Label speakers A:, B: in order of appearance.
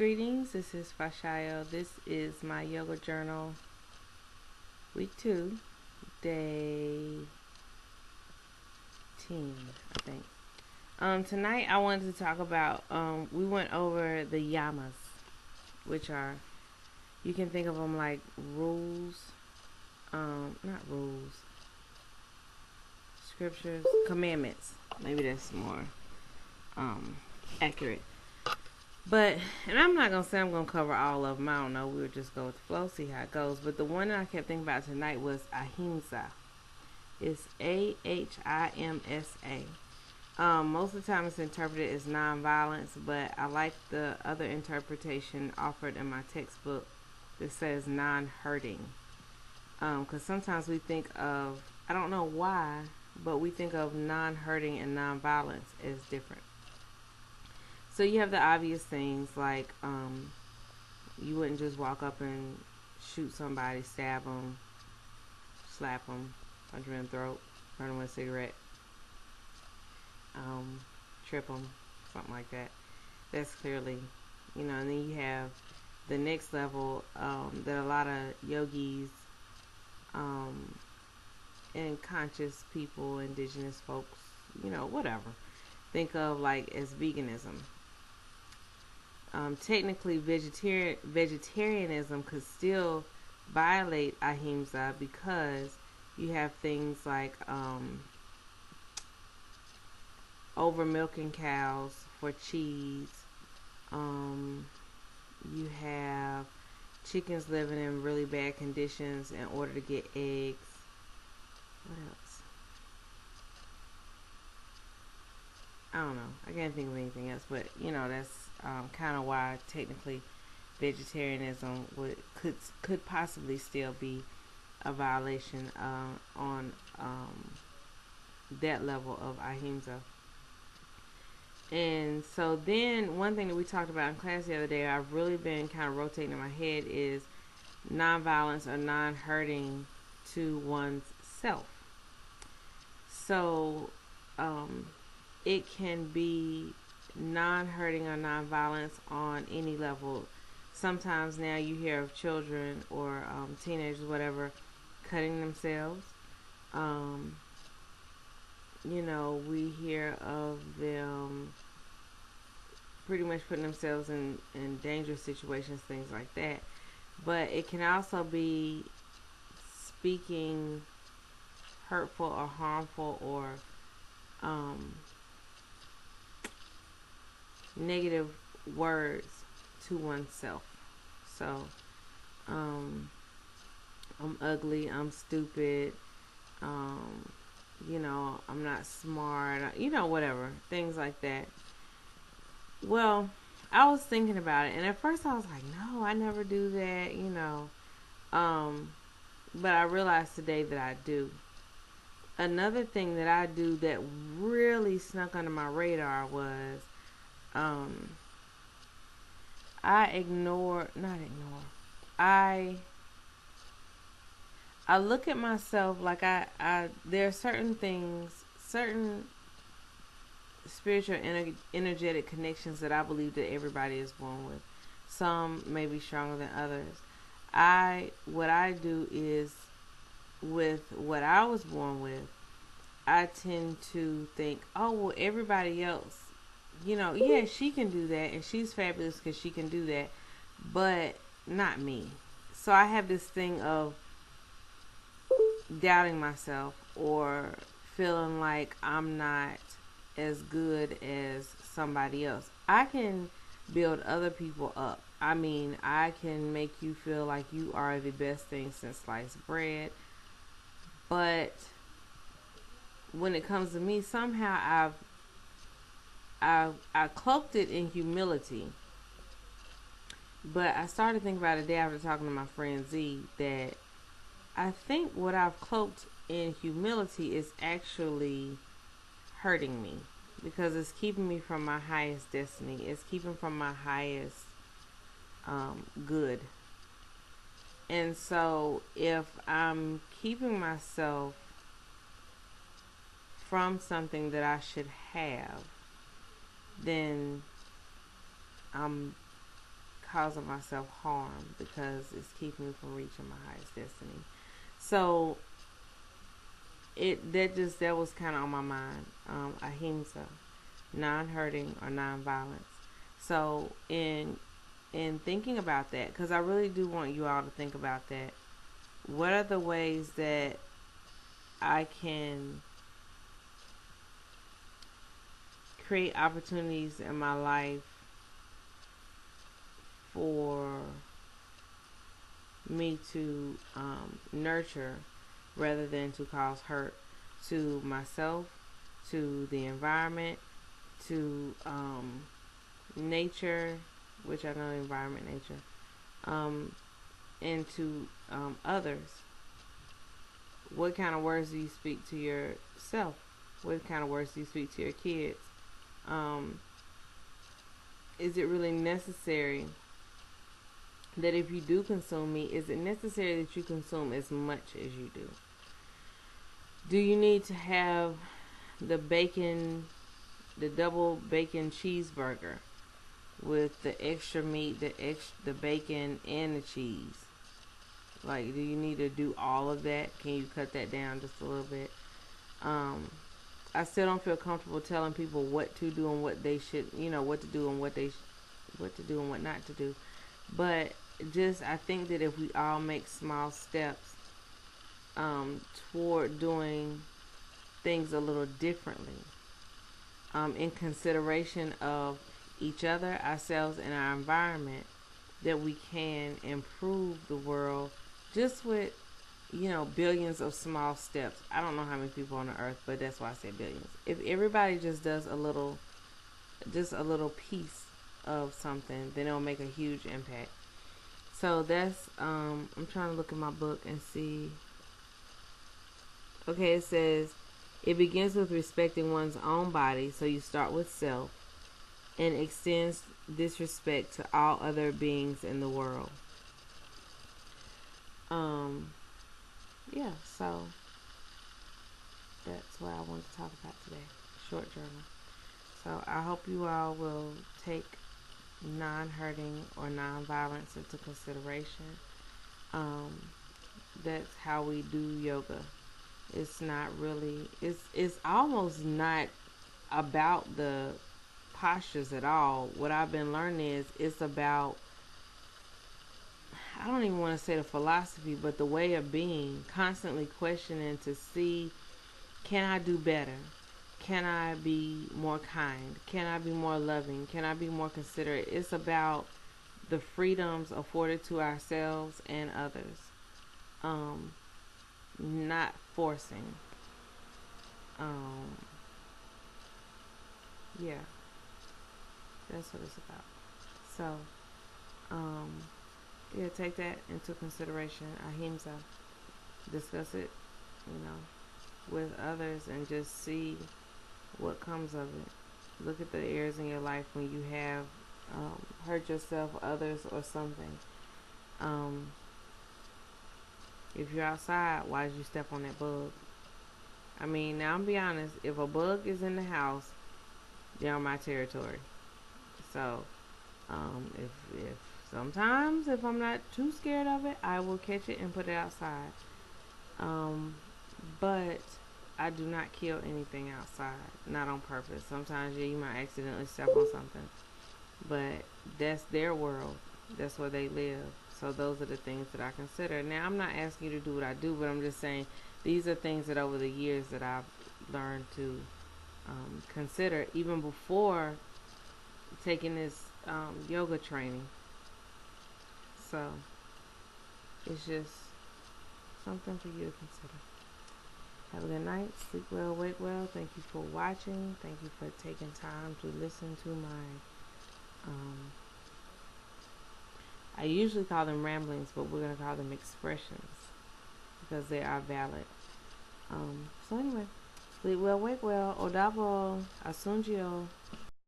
A: Greetings, this is Fashayo. This is my yoga journal, week 2, day 10, I think. Tonight I wanted to talk about, we went over the Yamas, which are, you can think of them like rules, not rules, scriptures, commandments. Maybe that's more accurate. But, and I'm not going to say I'm going to cover all of them. I don't know. We'll just go with the flow, see how it goes. But the one that I kept thinking about tonight was ahimsa. It's ahimsa. Most of the time it's interpreted as nonviolence, but I like the other interpretation offered in my textbook that says non-hurting. Because sometimes we think of, I don't know why, but we think of non-hurting and non-violence as different. So you have the obvious things like you wouldn't just walk up and shoot somebody, stab them, slap them, punch them in the throat, burn them with a cigarette, trip them, something like that. That's clearly, and then you have the next level that a lot of yogis and conscious people, indigenous folks, whatever, think of like as veganism. Technically, vegetarianism could still violate ahimsa because you have things like over milking cows for cheese. You have chickens living in really bad conditions in order to get eggs. What else? I don't know. I can't think of anything else, but that's kind of why technically vegetarianism could possibly still be a violation on that level of ahimsa. And so then one thing that we talked about in class the other day, I've really been kind of rotating in my head, is nonviolence or non-hurting to one's self. So it can be non-hurting or non-violence on any level. Sometimes now you hear of children or teenagers, whatever, cutting themselves. We hear of them pretty much putting themselves in dangerous situations, things like that. But it can also be speaking hurtful or harmful or negative words to oneself. So, I'm ugly, I'm stupid, I'm not smart, whatever, things like that. Well, I was thinking about it, and at first I was like, no, I never do that, but I realized today that I do. Another thing that I do that really snuck under my radar was I look at myself like there are certain things, certain spiritual energetic connections that I believe that everybody is born with. Some may be stronger than others. What I do is, with what I was born with, I tend to think, oh, well, everybody else, yeah, she can do that, and she's fabulous because she can do that, but not me. So I have this thing of doubting myself or feeling like I'm not as good as somebody else. I can build other people up. I mean, I can make you feel like you are the best thing since sliced bread. But when it comes to me, somehow I cloaked it in humility. But I started thinking about it the day after talking to my friend Z, that I think what I've cloaked in humility is actually hurting me, because it's keeping me from my highest destiny. It's keeping from my highest good. And so if I'm keeping myself from something that I should have, then I'm causing myself harm because it's keeping me from reaching my highest destiny. So that was kind of on my mind. Ahimsa, non-hurting or non-violence. So in thinking about that, because I really do want you all to think about that. What are the ways that I can create opportunities in my life for me to nurture rather than to cause hurt to myself, to the environment, to nature, which I know environment, nature, and to others. What kind of words do you speak to yourself? What kind of words do you speak to your kids? Is it really necessary that if you do consume meat, is it necessary that you consume as much as you do? Do you need to have the bacon, the double bacon cheeseburger with the extra meat, the bacon and the cheese? Like, do you need to do all of that? Can you cut that down just a little bit? I still don't feel comfortable telling people what to do and what they should, what to do and what to do and what not to do. But I think that if we all make small steps toward doing things a little differently, in consideration of each other, ourselves, and our environment, that we can improve the world just with, billions of small steps. I don't know how many people on the earth, but that's why I said billions. If everybody just does a little piece of something, then it'll make a huge impact. So that's, I'm trying to look at my book and see. Okay, it says, it begins with respecting one's own body, so you start with self, and extends this respect to all other beings in the world. Yeah, so that's what I want to talk about today. Short journal. So I hope you all will take non-hurting or non-violence into consideration. That's how we do yoga. It's not really, it's almost not about the postures at all. What I've been learning is it's about, I don't even want to say the philosophy, but the way of being, constantly questioning to see, can I do better? Can I be more kind? Can I be more loving? Can I be more considerate? It's about the freedoms afforded to ourselves and others. Not forcing. Yeah, that's what it's about. So, yeah, take that into consideration. Ahimsa. Discuss it, with others and just see what comes of it. Look at the areas in your life when you have hurt yourself, others, or something. If you're outside, why did you step on that bug? I mean, now I'm be honest, if a bug is in the house, they're on my territory. So, if sometimes, if I'm not too scared of it, I will catch it and put it outside. But I do not kill anything outside, not on purpose. Sometimes, yeah, you might accidentally step on something, but that's their world. That's where they live. So those are the things that I consider. Now, I'm not asking you to do what I do, but I'm just saying these are things that over the years that I've learned to consider, even before taking this yoga training. So it's just something for you to consider. Have a good night. Sleep well, wake well. Thank you for watching. Thank you for taking time to listen to my I usually call them ramblings, but we're going to call them expressions because they are valid. So anyway, sleep well, wake well. Odabo, asunjio.